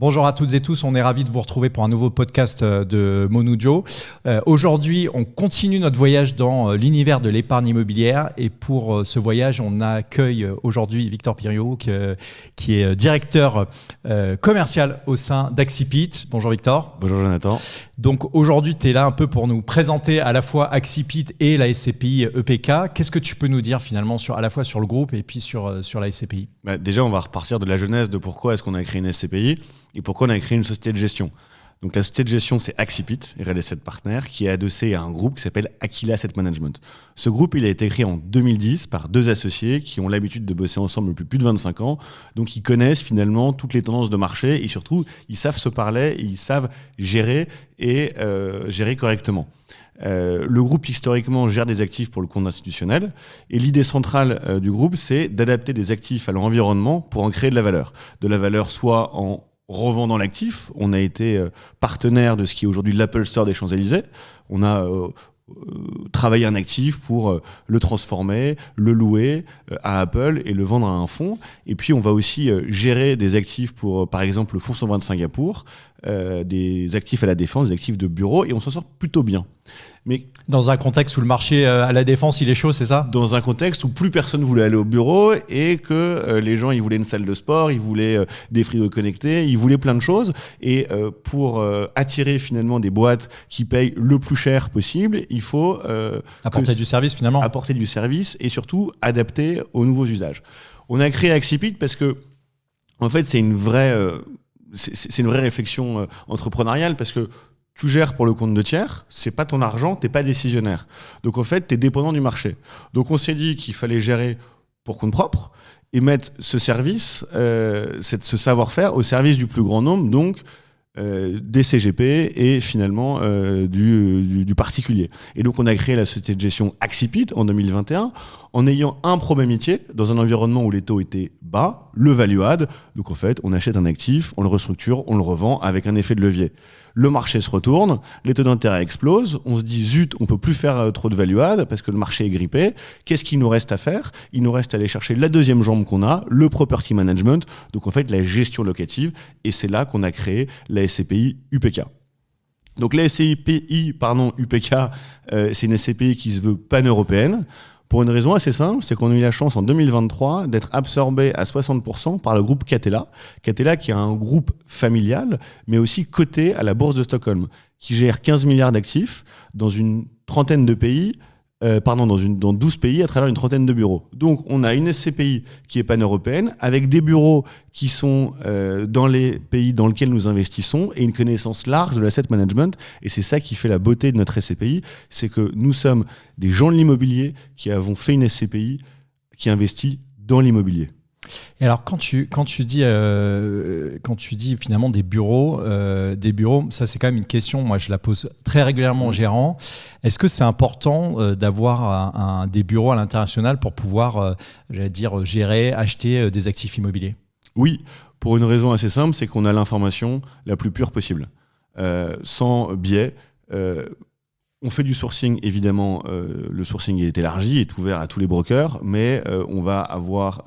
Bonjour à toutes et tous, on est ravis de vous retrouver pour un nouveau podcast de Monujo. Aujourd'hui, on continue notre voyage dans l'univers de l'épargne immobilière et pour ce voyage, on accueille aujourd'hui Victor Piriou qui est directeur commercial au sein d'Accipit. Bonjour Victor. Bonjour Jonathan. Donc aujourd'hui, tu es là un peu pour nous présenter à la fois Accipit et la SCPI EPK. Qu'est-ce que tu peux nous dire finalement à la fois sur le groupe et puis sur la SCPI ? Déjà, on va repartir de la genèse de pourquoi est-ce qu'on a créé une SCPI et pourquoi on a créé une société de gestion. Donc la société de gestion, c'est Accipit, Real Estate Partner, qui est adossé à un groupe qui s'appelle Aquila Asset Management. Ce groupe, il a été créé en 2010 par deux associés qui ont l'habitude de bosser ensemble depuis plus de 25 ans. Donc ils connaissent finalement toutes les tendances de marché et surtout, ils savent se parler, ils savent gérer et gérer correctement. Le groupe historiquement gère des actifs pour le compte institutionnel et l'idée centrale du groupe, c'est d'adapter des actifs à leur environnement pour en créer de la valeur. De la valeur soit en revendant l'actif. On a été partenaire de ce qui est aujourd'hui l'Apple Store des Champs-Élysées. On a travaillé un actif pour le transformer, le louer à Apple et le vendre à un fonds. Et puis on va aussi gérer des actifs pour, par exemple, le fonds souverain de Singapour, des actifs à la défense, des actifs de bureau, et on s'en sort plutôt bien. Mais dans un contexte où le marché à la défense, il est chaud, c'est ça ? Dans un contexte où plus personne voulait aller au bureau et que les gens, ils voulaient une salle de sport, ils voulaient des frigos connectés, ils voulaient plein de choses. Et pour attirer finalement des boîtes qui payent le plus cher possible, il faut apporter du service finalement. Apporter du service et surtout adapter aux nouveaux usages. On a créé Accipit parce que, en fait, c'est une vraie réflexion entrepreneuriale parce que tu gères pour le compte de tiers, c'est pas ton argent, t'es pas décisionnaire. Donc en fait, t'es dépendant du marché. Donc on s'est dit qu'il fallait gérer pour compte propre et mettre ce service, ce savoir-faire au service du plus grand nombre, donc des CGP et finalement du particulier. Et donc on a créé la société de gestion Accipit en 2021 en ayant un premier métier dans un environnement où les taux étaient bas, le value add. Donc en fait, on achète un actif, on le restructure, on le revend avec un effet de levier. Le marché se retourne, les taux d'intérêt explosent, on se dit zut, on peut plus faire trop de value add parce que le marché est grippé. Qu'est-ce qu'il nous reste à faire ? Il nous reste à aller chercher la deuxième jambe qu'on a, le property management, donc en fait la gestion locative, et c'est là qu'on a créé la SCPI UPK. Donc la SCPI UPK, c'est une SCPI qui se veut pan-européenne. Pour une raison assez simple, c'est qu'on a eu la chance en 2023 d'être absorbé à 60% par le groupe Catella. Catella qui est un groupe familial, mais aussi coté à la bourse de Stockholm, qui gère 15 milliards d'actifs dans une trentaine de pays, dans 12 pays à travers une trentaine de bureaux. Donc on a une SCPI qui est pan-européenne, avec des bureaux qui sont dans les pays dans lesquels nous investissons et une connaissance large de l'asset management. Et c'est ça qui fait la beauté de notre SCPI, c'est que nous sommes des gens de l'immobilier qui avons fait une SCPI qui investit dans l'immobilier. Et alors quand tu dis finalement des bureaux, ça c'est quand même une question. Moi je la pose très régulièrement aux gérants. Est-ce que c'est important d'avoir des bureaux à l'international pour pouvoir, gérer, acheter des actifs immobiliers ? Oui, pour une raison assez simple, c'est qu'on a l'information la plus pure possible, sans biais. On fait du sourcing, évidemment, le sourcing est élargi, est ouvert à tous les brokers, mais on va avoir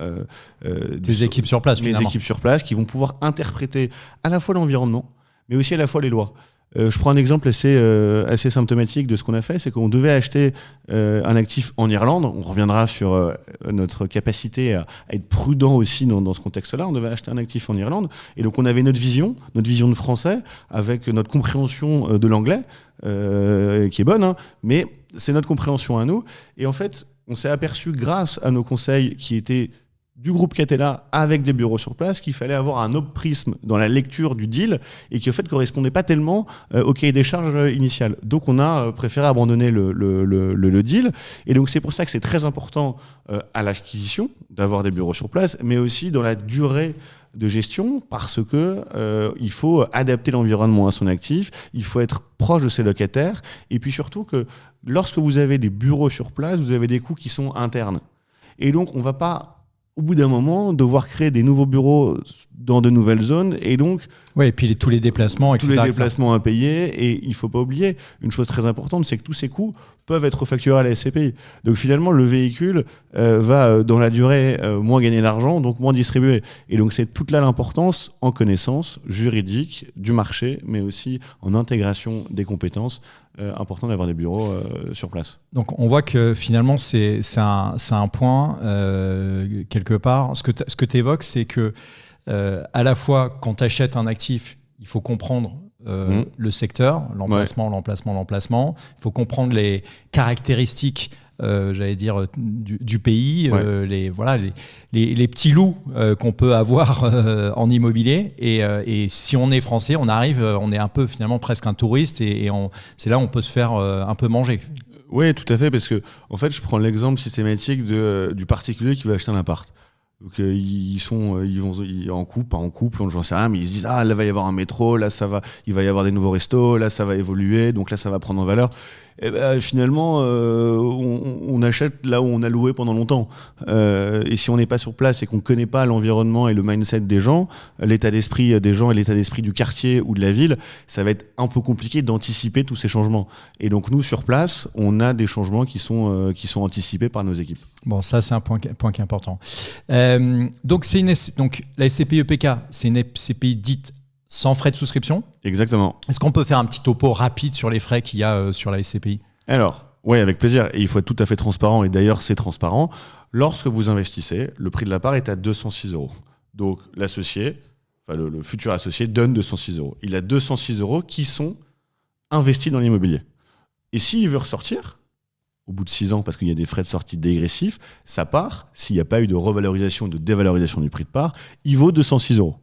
des équipes sur place, finalement. Des équipes sur place qui vont pouvoir interpréter à la fois l'environnement, mais aussi à la fois les lois. Je prends un exemple assez symptomatique de ce qu'on a fait, c'est qu'on devait acheter un actif en Irlande. On reviendra sur notre capacité à être prudent aussi dans ce contexte-là. On devait acheter un actif en Irlande. Et donc on avait notre vision de français, avec notre compréhension de l'anglais, qui est bonne, hein, mais c'est notre compréhension à nous. Et en fait, on s'est aperçu, grâce à nos conseils qui étaient du groupe Catella avec des bureaux sur place, qu'il fallait avoir un autre prisme dans la lecture du deal et qui en fait correspondait pas tellement au cahier des charges initial. Donc on a préféré abandonner le deal, et donc c'est pour ça que c'est très important à l'acquisition d'avoir des bureaux sur place, mais aussi dans la durée de gestion, parce que il faut adapter l'environnement à son actif, il faut être proche de ses locataires, et puis surtout que lorsque vous avez des bureaux sur place, vous avez des coûts qui sont internes. Et donc on va pas, au bout d'un moment, devoir créer des nouveaux bureaux dans de nouvelles zones, et donc... Oui, et puis tous les déplacements, etc. Tous les déplacements à payer, et il ne faut pas oublier, une chose très importante, c'est que tous ces coûts peuvent être refacturés à la SCPI. Donc finalement, le véhicule va, dans la durée, moins gagner d'argent, donc moins distribuer. Et donc c'est toute là l'importance en connaissance juridique du marché, mais aussi en intégration des compétences. Important d'avoir des bureaux sur place. Donc on voit que finalement c'est un point, quelque part. Ce que tu évoques, c'est que à la fois quand tu achètes un actif, il faut comprendre le secteur, l'emplacement. Il faut comprendre les caractéristiques, j'allais dire, du pays, les petits loups qu'on peut avoir en immobilier. Et si on est français, on est un peu finalement presque un touriste et c'est là où on peut se faire un peu manger. Oui, tout à fait, parce que en fait, je prends l'exemple systématique du particulier qui veut acheter un appart. Donc ils vont en couple, pas en couple, j'en sais rien, mais ils se disent là va y avoir un métro, là il va y avoir des nouveaux restos, là ça va évoluer, donc là ça va prendre en valeur. Et finalement on achète là où on a loué pendant longtemps. Et si on n'est pas sur place et qu'on ne connaît pas l'environnement et le mindset des gens, l'état d'esprit des gens et l'état d'esprit du quartier ou de la ville, ça va être un peu compliqué d'anticiper tous ces changements. Et donc nous sur place, on a des changements qui sont anticipés par nos équipes. Bon, ça c'est un point qui est important. Donc la SCPI EPK, c'est une SCPI dite sans frais de souscription. Exactement. Est-ce qu'on peut faire un petit topo rapide sur les frais qu'il y a sur la SCPI ? Alors, oui, avec plaisir. Et il faut être tout à fait transparent. Et d'ailleurs, c'est transparent. Lorsque vous investissez, le prix de la part est à 206 €. Donc, l'associé, enfin le futur associé, donne 206 €. Il a 206 € qui sont investis dans l'immobilier. Et s'il veut ressortir, au bout de 6 ans, parce qu'il y a des frais de sortie dégressifs, sa part, s'il n'y a pas eu de revalorisation, de dévalorisation du prix de part, il vaut 206 €.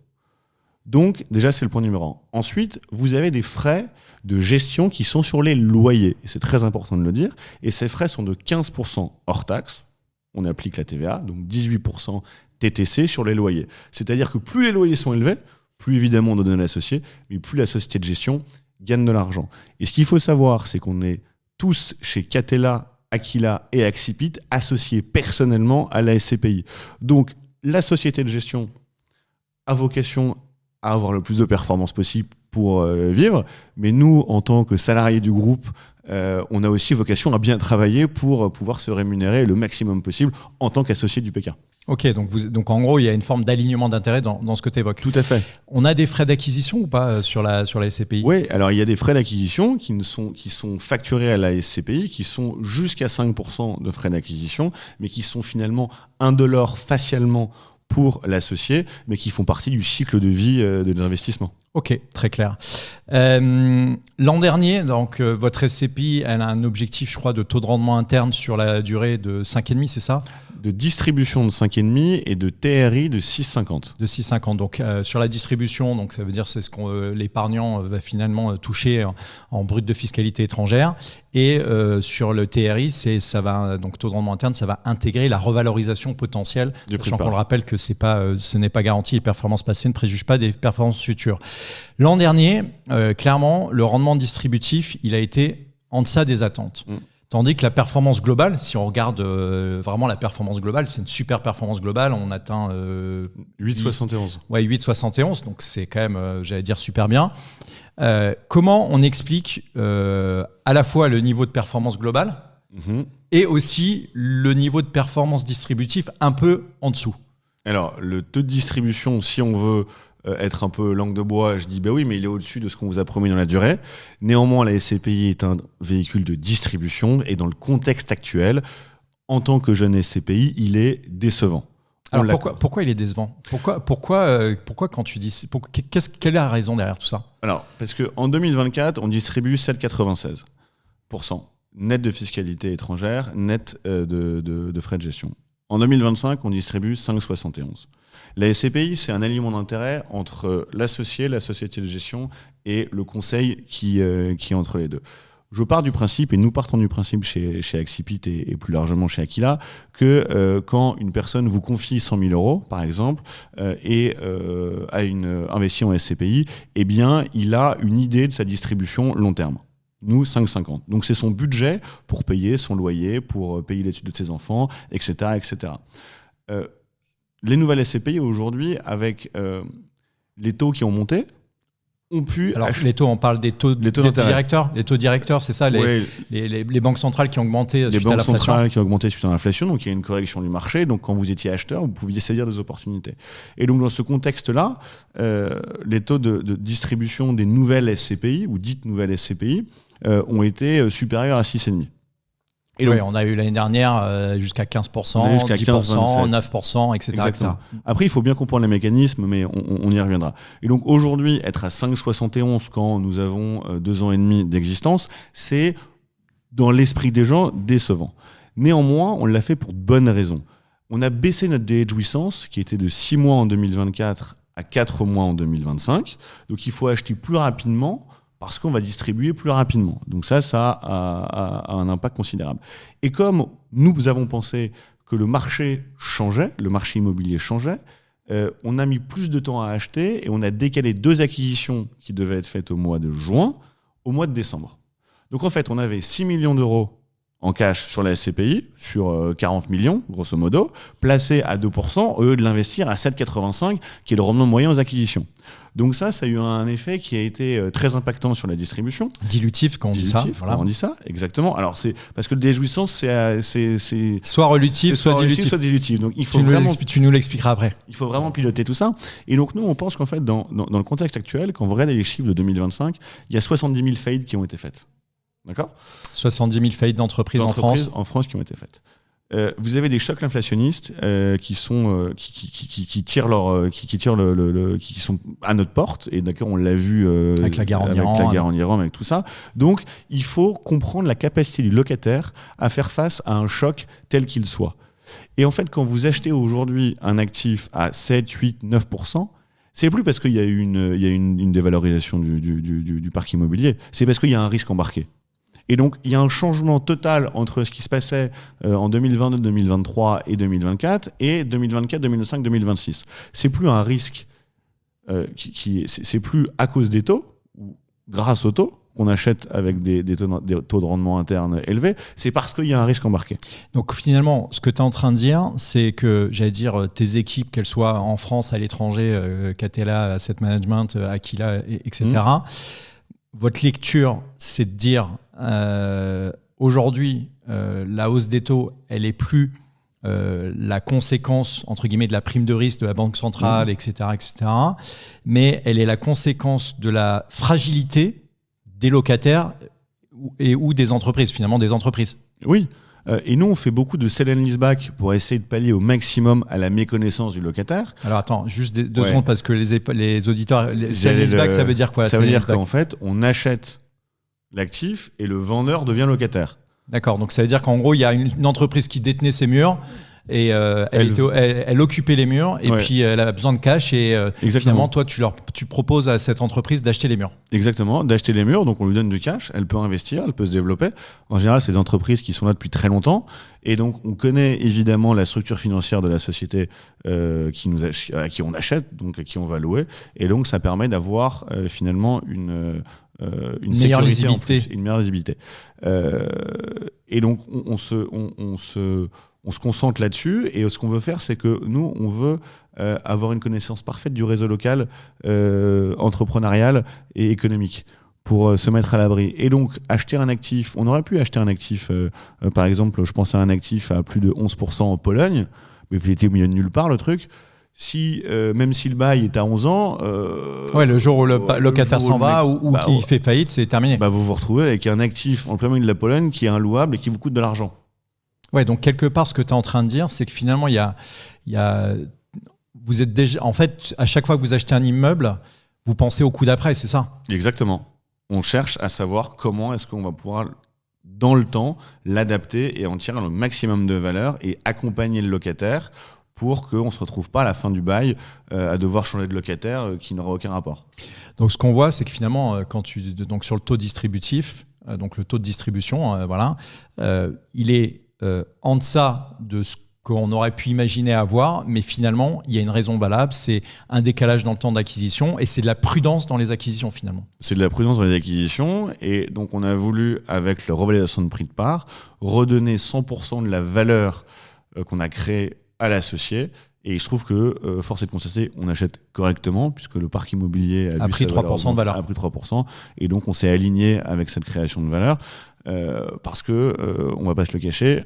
Donc, déjà, c'est le point numéro 1. Ensuite, vous avez des frais de gestion qui sont sur les loyers. Et c'est très important de le dire. Et ces frais sont de 15% hors taxe. On applique la TVA, donc 18% TTC sur les loyers. C'est-à-dire que plus les loyers sont élevés, plus évidemment on doit donner à l'associé, mais plus la société de gestion gagne de l'argent. Et ce qu'il faut savoir, c'est qu'on est tous chez Catella, Aquila et Accipit associés personnellement à la SCPI. Donc, la société de gestion a vocation à avoir le plus de performance possible pour vivre. Mais nous, en tant que salariés du groupe, on a aussi vocation à bien travailler pour pouvoir se rémunérer le maximum possible en tant qu'associé du PK. Ok, donc en gros, il y a une forme d'alignement d'intérêt dans ce que tu évoques. Tout à fait. On a des frais d'acquisition ou pas sur la SCPI ? Oui, alors il y a des frais d'acquisition qui sont facturés à la SCPI, qui sont jusqu'à 5% de frais d'acquisition, mais qui sont finalement indolores facialement pour l'associé, mais qui font partie du cycle de vie de l'investissement. Ok, très clair. L'an dernier, donc, votre SCPI, elle a un objectif, je crois, de taux de rendement interne sur la durée de 5,5, c'est ça ? De distribution de 5,5 et de TRI de 6,50. De 6,50. Donc, sur la distribution, donc, ça veut dire c'est ce que l'épargnant va finalement toucher en brut de fiscalité étrangère. Et sur le TRI, donc taux de rendement interne, ça va intégrer la revalorisation potentielle, sachant qu'on le rappelle que ce n'est pas garanti. Les performances passées ne préjugent pas des performances futures. L'an dernier, clairement, le rendement distributif, il a été en deçà des attentes. Tandis que la performance globale, si on regarde vraiment la performance globale, c'est une super performance globale. On atteint 8,71. Ouais, 8,71. Donc c'est quand même, j'allais dire, super bien. Comment on explique à la fois le niveau de performance globale et aussi le niveau de performance distributif un peu en dessous? Alors, le taux de distribution, si on veut être un peu langue de bois, je dis bah oui, mais il est au-dessus de ce qu'on vous a promis dans la durée. Néanmoins, la SCPI est un véhicule de distribution et dans le contexte actuel, en tant que jeune SCPI, il est décevant. Alors pourquoi il est décevant ? Pourquoi quand tu dis quelle est la raison derrière tout ça ? Alors parce que en 2024, on distribue 7,96% net de fiscalité étrangère, net de frais de gestion. En 2025, on distribue 5,71. La SCPI, c'est un alignement d'intérêt entre l'associé, la société de gestion et le conseil qui est entre les deux. Je pars du principe, et nous partons du principe chez Accipit et plus largement chez Aquila, que quand une personne vous confie 100 000 €, par exemple, et a investi en SCPI, eh bien, il a une idée de sa distribution long terme. Nous, 5,50. Donc, c'est son budget pour payer son loyer, pour payer l'étude de ses enfants, etc. etc. Les nouvelles SCPI, aujourd'hui, avec les taux qui ont monté, ont pu... Alors, les taux, on parle des taux directeurs. Les taux directeurs, c'est ça, les banques centrales qui ont augmenté suite à l'inflation. Les banques centrales qui ont augmenté suite à l'inflation, donc il y a une correction du marché. Donc, quand vous étiez acheteur, vous pouviez saisir des opportunités. Et donc, dans ce contexte-là, les taux de distribution des nouvelles SCPI, ou dites nouvelles SCPI, ont été supérieurs à 6,5%. Et donc, on a eu l'année dernière jusqu'à 15%, jusqu'à 10%, 9%, etc. Exactement. Après, il faut bien comprendre les mécanismes, mais on y reviendra. Et donc aujourd'hui, être à 5,71 quand nous avons 2 ans et demi d'existence, c'est, dans l'esprit des gens, décevant. Néanmoins, on l'a fait pour de bonnes raisons. On a baissé notre délai de jouissance, qui était de 6 mois en 2024 à 4 mois en 2025. Donc il faut acheter plus rapidement, parce qu'on va distribuer plus rapidement. Donc ça a un impact considérable. Et comme nous avons pensé que le marché changeait, le marché immobilier changeait, on a mis plus de temps à acheter et on a décalé 2 acquisitions qui devaient être faites au mois de juin au mois de décembre. Donc en fait, on avait 6 millions d'euros en cash sur la SCPI, sur 40 millions, grosso modo, placés à 2%, au lieu de l'investir à 7,85, qui est le rendement moyen aux acquisitions. Donc ça a eu un effet qui a été très impactant sur la distribution. Dilutif, quand on dit ça. Voilà. Quand on dit ça, exactement. Alors, c'est parce que le délai de jouissance, c'est soit relutif, soit dilutif. Donc, il faut tu nous l'expliqueras après. Il faut vraiment piloter tout ça. Et donc, nous, on pense qu'en fait, dans le contexte actuel, quand vous regardez les chiffres de 2025, il y a 70 000 faillites qui ont été faites. D'accord ? 70 000 faillites d'entreprises en France. En France qui ont été faites. Vous avez des chocs inflationnistes qui sont qui sont à notre porte, et d'accord, on l'a vu avec la guerre en Iran, avec tout ça. Donc il faut comprendre la capacité du locataire à faire face à un choc tel qu'il soit. Et en fait, quand vous achetez aujourd'hui un actif à 7, 8, 9%, c'est plus parce qu'il y a une dévalorisation du parc immobilier, c'est parce qu'il y a un risque embarqué. Et donc, il y a un changement total entre ce qui se passait en 2022, 2023 et 2024 et 2024, 2025, 2026. C'est plus un risque c'est plus à cause des taux ou grâce aux taux qu'on achète avec des taux de rendement interne élevés, c'est parce qu'il y a un risque embarqué. Donc finalement, ce que tu es en train de dire, c'est que, j'allais dire, tes équipes, qu'elles soient en France, à l'étranger, Catella, Asset Management, Aquila, etc., votre lecture, c'est de dire aujourd'hui, la hausse des taux, elle est plus la conséquence, entre guillemets, de la prime de risque de la Banque centrale, etc., mais elle est la conséquence de la fragilité des locataires ou des entreprises, finalement des entreprises. Oui. Et nous, on fait beaucoup de sell and leaseback pour essayer de pallier au maximum à la méconnaissance du locataire. Alors attends, juste deux secondes, parce que les auditeurs, sell and leaseback, ça veut dire quoi? Ça veut dire qu'en fait, on achète l'actif et le vendeur devient locataire. D'accord, donc ça veut dire qu'en gros, il y a une entreprise qui détenait ses murs et elle occupait les murs et puis elle a besoin de cash et finalement, toi, tu proposes à cette entreprise d'acheter les murs. Exactement, d'acheter les murs, donc on lui donne du cash, elle peut investir, elle peut se développer. En général, c'est des entreprises qui sont là depuis très longtemps et donc on connaît évidemment la structure financière de la société à qui on achète, donc à qui on va louer, et donc ça permet d'avoir finalement une meilleure lisibilité. Une meilleure lisibilité. Et donc on se concentre là-dessus, et ce qu'on veut faire, c'est que nous, on veut avoir une connaissance parfaite du réseau local entrepreneurial et économique pour se mettre à l'abri. Et donc, acheter un actif, on aurait pu acheter un actif, par exemple, je pense à un actif à plus de 11% en Pologne, mais il était au milieu de nulle part, le truc. Même si le bail est à 11 ans... le jour où le locataire s'en va ou qu'il fait faillite, c'est terminé. Vous vous retrouvez avec un actif en plein milieu de la Pologne qui est inlouable et qui vous coûte de l'argent. Ouais, donc quelque part, ce que tu es en train de dire, c'est que finalement, vous êtes déjà... En fait, à chaque fois que vous achetez un immeuble, vous pensez au coup d'après, c'est ça? Exactement. On cherche à savoir comment est-ce qu'on va pouvoir, dans le temps, l'adapter et en tirer le maximum de valeur et accompagner le locataire pour qu'on ne se retrouve pas à la fin du bail à devoir changer de locataire qui n'aura aucun rapport. Donc ce qu'on voit, c'est que finalement, donc sur le taux distributif, donc le taux de distribution, il est en deçà de ce qu'on aurait pu imaginer avoir, mais finalement, il y a une raison valable, c'est un décalage dans le temps d'acquisition, et c'est de la prudence dans les acquisitions finalement. C'est de la prudence dans les acquisitions, et donc on a voulu, avec la revalorisation de prix de part, redonner 100% de la valeur qu'on a créée à l'associé, Et il se trouve que, force est de constater, on achète correctement, puisque le parc immobilier a pris 3% de valeur. A pris 3%. Et donc, on s'est aligné avec cette création de valeur, parce que, on va pas se le cacher,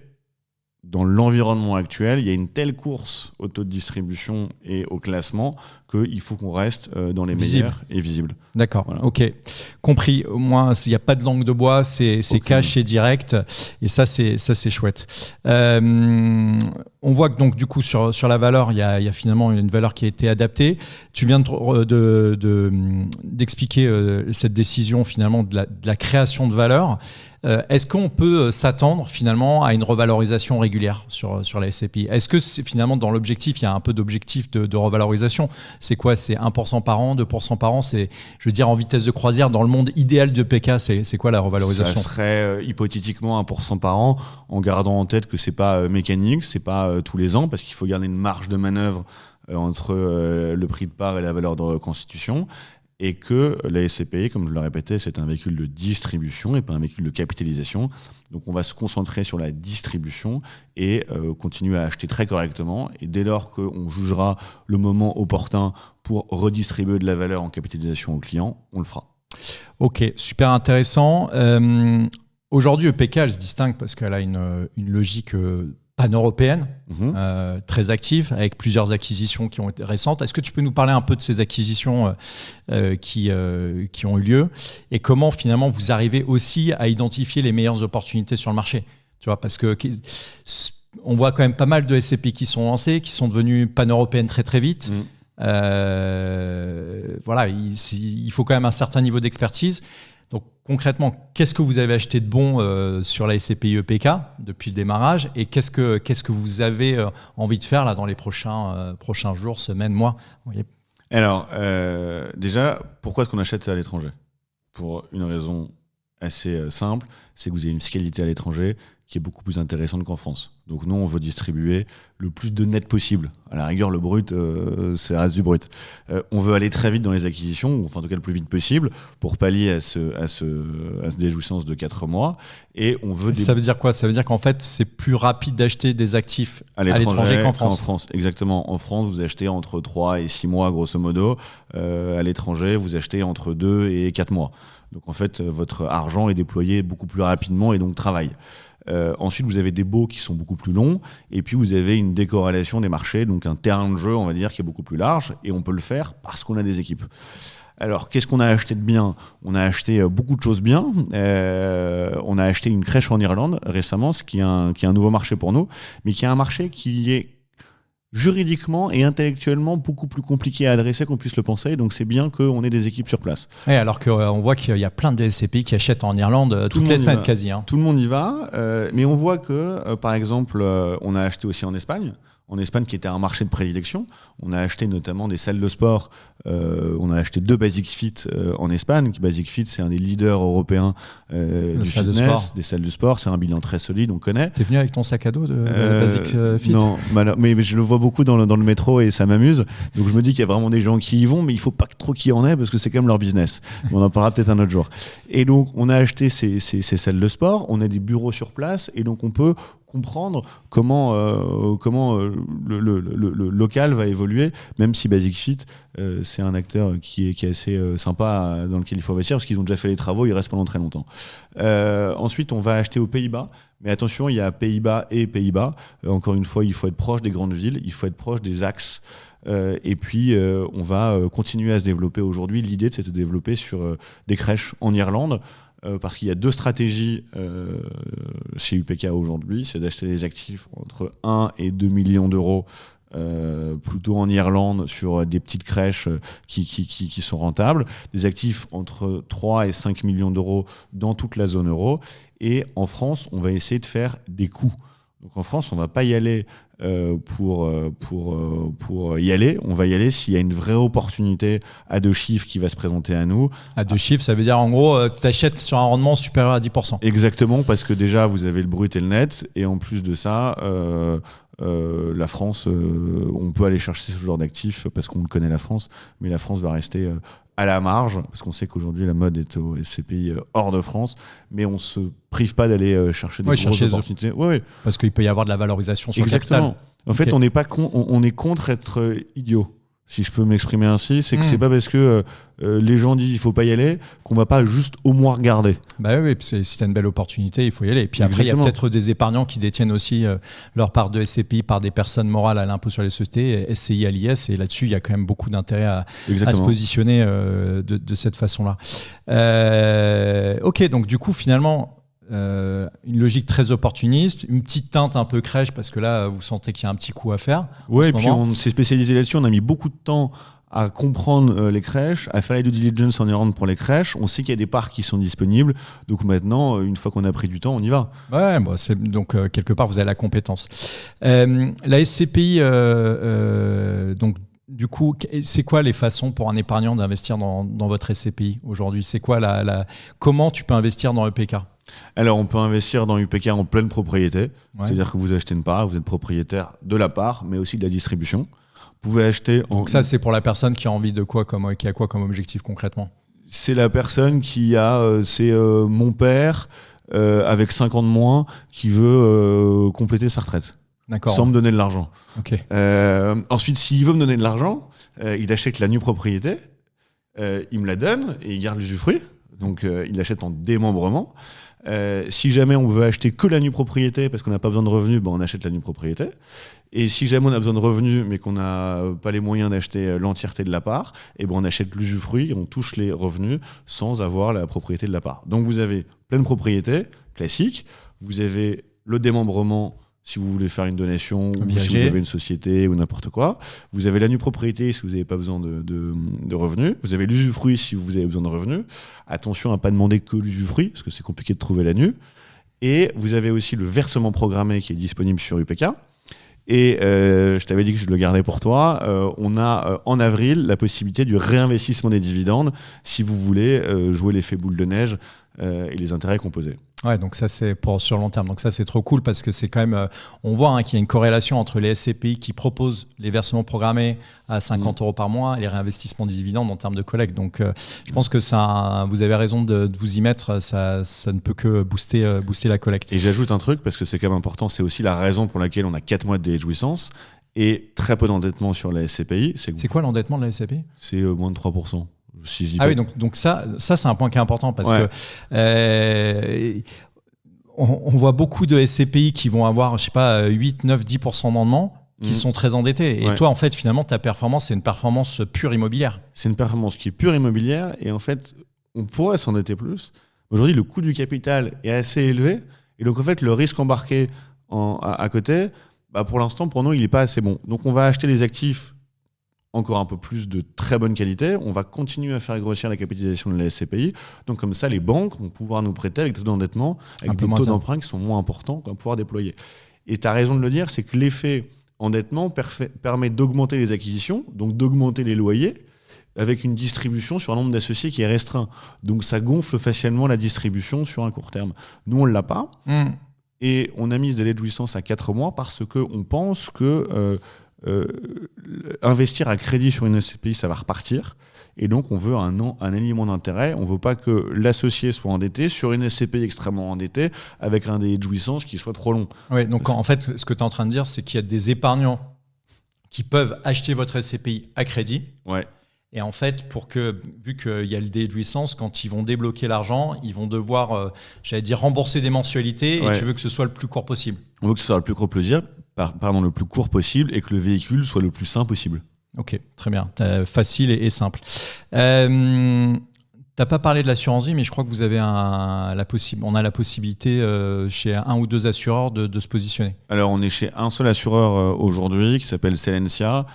dans l'environnement actuel, il y a une telle course au taux de distribution et au classement qu'il faut qu'on reste dans les meilleurs et visibles. D'accord, voilà. Ok. Compris. Au moins, il n'y a pas de langue de bois, c'est cash, c'est direct. Et ça, c'est chouette. On voit que donc, du coup, sur la valeur, il y a finalement une valeur qui a été adaptée. Tu viens d'expliquer cette décision finalement de la création de valeur. Est-ce qu'on peut s'attendre finalement à une revalorisation régulière sur la SCPI? Est-ce que finalement dans l'objectif, il y a un peu d'objectif de revalorisation? C'est quoi? C'est 1% par an, 2% par an? C'est, je veux dire, en vitesse de croisière, dans le monde idéal de PK, c'est quoi la revalorisation? Ça serait hypothétiquement 1% par an, en gardant en tête que c'est pas mécanique, c'est pas tous les ans, parce qu'il faut garder une marge de manœuvre entre le prix de part et la valeur de reconstitution. Et que la SCPI, comme je le répétais, c'est un véhicule de distribution et pas un véhicule de capitalisation. Donc on va se concentrer sur la distribution et continuer à acheter très correctement. Et dès lors qu'on jugera le moment opportun pour redistribuer de la valeur en capitalisation aux clients, on le fera. Ok, super intéressant. Aujourd'hui, EPK, elle se distingue parce qu'elle a une logique pan-européenne, très active, avec plusieurs acquisitions qui ont été récentes. Est-ce que tu peux nous parler un peu de ces acquisitions qui ont eu lieu et comment finalement vous arrivez aussi à identifier les meilleures opportunités sur le marché? Tu vois, parce que on voit quand même pas mal de SCPI qui sont lancées, qui sont devenues pan-européennes très très vite. Voilà, il faut quand même un certain niveau d'expertise. Donc concrètement, qu'est-ce que vous avez acheté de bon sur la SCPI EPK depuis le démarrage et qu'est-ce que vous avez envie de faire là dans les prochains jours, semaines, mois? Alors, déjà, pourquoi est-ce qu'on achète à l'étranger? Pour une raison assez simple, c'est que vous avez une fiscalité à l'étranger qui est beaucoup plus intéressante qu'en France. Donc nous, on veut distribuer le plus de net possible. À la rigueur, le brut, ça reste du brut. On veut aller très vite dans les acquisitions, ou enfin en tout cas le plus vite possible, pour pallier à cette déjouissance de 4 mois. Et on veut Ça veut dire quoi? Ça veut dire qu'en fait, c'est plus rapide d'acheter des actifs à l'étranger qu'en France. En France, exactement. En France, vous achetez entre 3 et 6 mois, grosso modo. À l'étranger, vous achetez entre 2 et 4 mois. Donc en fait, votre argent est déployé beaucoup plus rapidement et donc travaille. Ensuite, vous avez des baux qui sont beaucoup plus longs, et puis vous avez une décorrélation des marchés, donc un terrain de jeu, on va dire, qui est beaucoup plus large, et on peut le faire parce qu'on a des équipes. Alors, qu'est-ce qu'on a acheté de bien? On a acheté beaucoup de choses bien. On a acheté une crèche en Irlande récemment, ce qui est un nouveau marché pour nous, mais qui est un marché qui est juridiquement et intellectuellement beaucoup plus compliqué à adresser qu'on puisse le penser, donc c'est bien qu'on ait des équipes sur place. Oui, alors qu'on voit qu'il y a plein de SCPI qui achètent en Irlande toutes les semaines quasi. Tout le monde y va, mais on voit que, par exemple, on a acheté aussi en Espagne, qui était un marché de prédilection. On a acheté notamment des salles de sport. On a acheté 2 Basic Fit en Espagne. Basic Fit, c'est un des leaders européens du fitness, des salles de sport. C'est un bilan très solide, on connaît. T'es venu avec ton sac à dos de Basic Fit? Non, mais je le vois beaucoup dans le métro et ça m'amuse. Donc je me dis qu'il y a vraiment des gens qui y vont, mais il faut pas trop qu'il y en ait parce que c'est quand même leur business. On en parlera peut-être un autre jour. Et donc on a acheté ces salles de sport. On a des bureaux sur place et donc on peut comprendre comment le local va évoluer, même si Basic Fit, c'est un acteur qui est assez sympa, dans lequel il faut investir, parce qu'ils ont déjà fait les travaux, ils restent pendant très longtemps. Ensuite, on va acheter aux Pays-Bas, mais attention, il y a Pays-Bas et Pays-Bas. Encore une fois, il faut être proche des grandes villes, il faut être proche des axes. Et puis, on va continuer à se développer aujourd'hui. L'idée, c'est de se développer sur des crèches en Irlande, parce qu'il y a 2 stratégies chez UPK aujourd'hui, c'est d'acheter des actifs entre 1 et 2 millions d'euros, plutôt en Irlande, sur des petites crèches qui sont rentables, des actifs entre 3 et 5 millions d'euros dans toute la zone euro, et en France, on va essayer de faire des coûts. Donc en France, on ne va pas y aller pour y aller. On va y aller s'il y a une vraie opportunité à 2 chiffres qui va se présenter à nous. À 2 chiffres, ça veut dire en gros, tu achètes sur un rendement supérieur à 10%. Exactement, parce que déjà, vous avez le brut et le net, et en plus de ça, la France, on peut aller chercher ce genre d'actifs parce qu'on connaît la France, mais la France va rester à la marge, parce qu'on sait qu'aujourd'hui la mode est au SCPI hors de France, mais on se prive pas d'aller chercher des grosses opportunités. Parce qu'il peut y avoir de la valorisation sur le capital. En fait, Ok. on n'est pas on est contre être idiot. Si je peux m'exprimer ainsi, c'est que c'est pas parce que les gens disent il faut pas y aller qu'on va pas juste au moins regarder. Bah oui, si tu as une belle opportunité, il faut y aller. Et puis après, il y a Exactement. peut-être des épargnants qui détiennent aussi leur part de SCPI par des personnes morales à l'impôt sur les sociétés, SCI à l'IS, et là-dessus, il y a quand même beaucoup d'intérêt à se positionner de cette façon-là. Ok, donc du coup, finalement, une logique très opportuniste, une petite teinte un peu crèche, parce que là, vous sentez qu'il y a un petit coup à faire. Ouais, et puis on s'est spécialisé là-dessus, on a mis beaucoup de temps à comprendre les crèches, à faire la due diligence en Irlande pour les crèches. On sait qu'il y a des parts qui sont disponibles. Donc maintenant, une fois qu'on a pris du temps, on y va. Ouais, bon, donc quelque part, vous avez la compétence. La SCPI, donc du coup, c'est quoi les façons pour un épargnant d'investir dans votre SCPI aujourd'hui? C'est quoi comment tu peux investir dans l'EPK? Alors, on peut investir dans UPK en pleine propriété. Ouais. C'est-à-dire que vous achetez une part, vous êtes propriétaire de la part, mais aussi de la distribution. Vous pouvez acheter... Donc ça, c'est pour la personne qui a envie de quoi, qui a quoi comme objectif concrètement? C'est la personne qui a... c'est mon père, avec 5 ans de moins, qui veut compléter sa retraite. D'accord. Sans me donner de l'argent. Ok. Ensuite, s'il veut me donner de l'argent, il achète la nue propriété, il me la donne et il garde l'usufruit. Donc, il l'achète en démembrement. Si jamais on veut acheter que la nue propriété parce qu'on n'a pas besoin de revenus, on achète la nue propriété. Et si jamais on a besoin de revenus mais qu'on n'a pas les moyens d'acheter l'entièreté de la part, on achète l'usufruit et on touche les revenus sans avoir la propriété de la part. Donc vous avez pleine propriété, classique. Vous avez le démembrement si vous voulez faire une donation ou si vous avez une société ou n'importe quoi. Vous avez la nue propriété si vous n'avez pas besoin de revenus. Vous avez l'usufruit si vous avez besoin de revenus. Attention à ne pas demander que l'usufruit parce que c'est compliqué de trouver la nue. Et vous avez aussi le versement programmé qui est disponible sur UPK. Et je t'avais dit que je le gardais pour toi. On a en avril la possibilité du réinvestissement des dividendes si vous voulez jouer l'effet boule de neige et les intérêts composés. Ouais, donc ça c'est pour sur long terme. Donc ça c'est trop cool parce que c'est quand même, on voit qu'il y a une corrélation entre les SCPI qui proposent les versements programmés à 50 € par mois et les réinvestissements de dividendes en termes de collecte. Donc je pense que vous avez raison de vous y mettre. Ça ne peut que booster la collecte. Et j'ajoute un truc parce que c'est quand même important. C'est aussi la raison pour laquelle on a 4 mois de déjouissance et très peu d'endettement sur la SCPI. C'est quoi l'endettement de la SCPI? C'est moins de 3%. Si oui, donc ça c'est un point qui est important parce que on voit beaucoup de SCPI qui vont avoir, je sais pas, 8, 9, 10% d'endettement qui sont très endettés. Et toi, en fait, finalement, ta performance, c'est une performance pure immobilière. C'est une performance qui est pure immobilière et en fait, on pourrait s'endetter plus. Aujourd'hui, le coût du capital est assez élevé et donc en fait, le risque embarqué à côté, pour l'instant, pour nous, il n'est pas assez bon. Donc on va acheter des actifs encore un peu plus de très bonne qualité. On va continuer à faire grossir la capitalisation de la SCPI. Donc comme ça, les banques vont pouvoir nous prêter avec des taux d'endettement, avec des taux d'emprunt qui sont moins importants qu'on va pouvoir déployer. Et tu as raison de le dire, c'est que l'effet endettement permet d'augmenter les acquisitions, donc d'augmenter les loyers, avec une distribution sur un nombre d'associés qui est restreint. Donc ça gonfle facilement la distribution sur un court terme. Nous, on ne l'a pas. Et on a mis de l'aide jouissance à 4 mois parce qu'on pense que investir à crédit sur une SCPI, ça va repartir. Et donc, on veut un alignement d'intérêt. On ne veut pas que l'associé soit endetté sur une SCPI extrêmement endettée avec un délai de jouissance qui soit trop long. Oui, donc en fait, ce que tu es en train de dire, c'est qu'il y a des épargnants qui peuvent acheter votre SCPI à crédit. Ouais. Et en fait, vu qu'il y a le délai de jouissance, quand ils vont débloquer l'argent, ils vont devoir, rembourser des mensualités. Et tu veux que ce soit le plus court possible. On veut que ce soit le plus court le plus court possible et que le véhicule soit le plus sain possible. Ok, très bien. Facile et simple. T'as pas parlé de l'assurance vie, mais je crois que vous avez on a la possibilité chez un ou deux assureurs de se positionner. Alors, on est chez un seul assureur aujourd'hui qui s'appelle Selensia.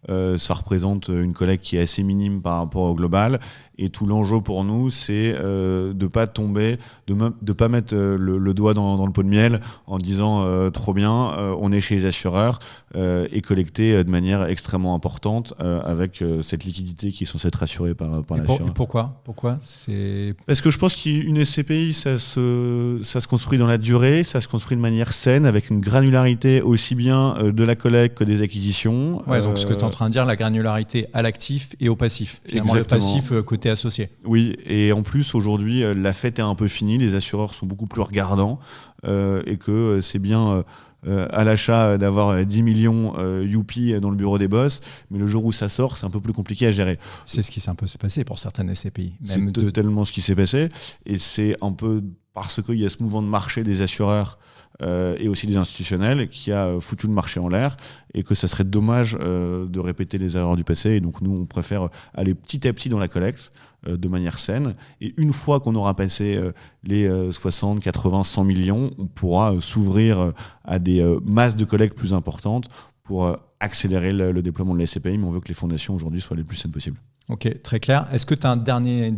Ça représente une collecte qui est assez minime par rapport au global. Et tout l'enjeu pour nous, c'est de ne pas tomber, de pas mettre le doigt dans le pot de miel en disant trop bien, on est chez les assureurs et collecter de manière extrêmement importante avec cette liquidité qui est censée être assurée par l'assureur. Et pourquoi Parce que je pense qu'une SCPI, ça se construit dans la durée, ça se construit de manière saine, avec une granularité aussi bien de la collecte que des acquisitions. Ouais, donc ce que tu es en train de dire, la granularité à l'actif et au passif. Finalement, exactement. Le passif côté associé. Oui, et en plus aujourd'hui la fête est un peu finie, les assureurs sont beaucoup plus regardants et que c'est bien à l'achat d'avoir 10 millions youpi dans le bureau des boss, mais le jour où ça sort, c'est un peu plus compliqué à gérer. C'est ce qui s'est un peu passé pour certaines SCPI. C'est totalement ce qui s'est passé, et c'est un peu parce qu'il y a ce mouvement de marché des assureurs et aussi des institutionnels qui a foutu le marché en l'air, et que ça serait dommage de répéter les erreurs du passé. Et donc nous, on préfère aller petit à petit dans la collecte de manière saine, et une fois qu'on aura passé les 60, 80, 100 millions, on pourra s'ouvrir à des masses de collecte plus importantes pour accélérer le déploiement de la SCPI, mais on veut que les fondations aujourd'hui soient les plus saines possibles. Ok, très clair. Est-ce que tu as un dernier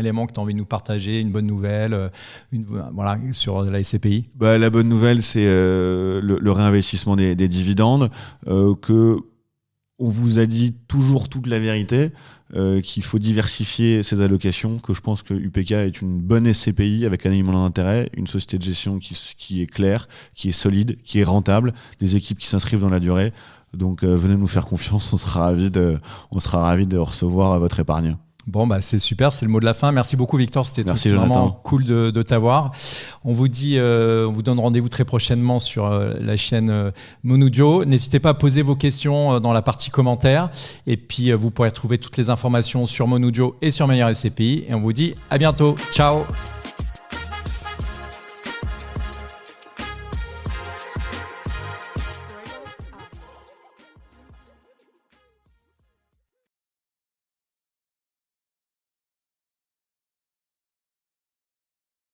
élément que tu as envie de nous partager, une bonne nouvelle sur la SCPI? La bonne nouvelle, c'est le réinvestissement des dividendes, que on vous a dit toujours toute la vérité, qu'il faut diversifier ses allocations, que je pense que UPK est une bonne SCPI avec un alignement d'intérêt, une société de gestion qui est claire, qui est solide, qui est rentable, des équipes qui s'inscrivent dans la durée. Donc venez nous faire confiance, on sera ravis de recevoir votre épargne. Bon, c'est super, c'est le mot de la fin. Merci beaucoup Victor, c'était vraiment cool de t'avoir. On vous donne rendez-vous très prochainement sur la chaîne Monujo. N'hésitez pas à poser vos questions dans la partie commentaires, et puis vous pourrez trouver toutes les informations sur Monujo et sur Meilleur SCPI, et on vous dit à bientôt. Ciao.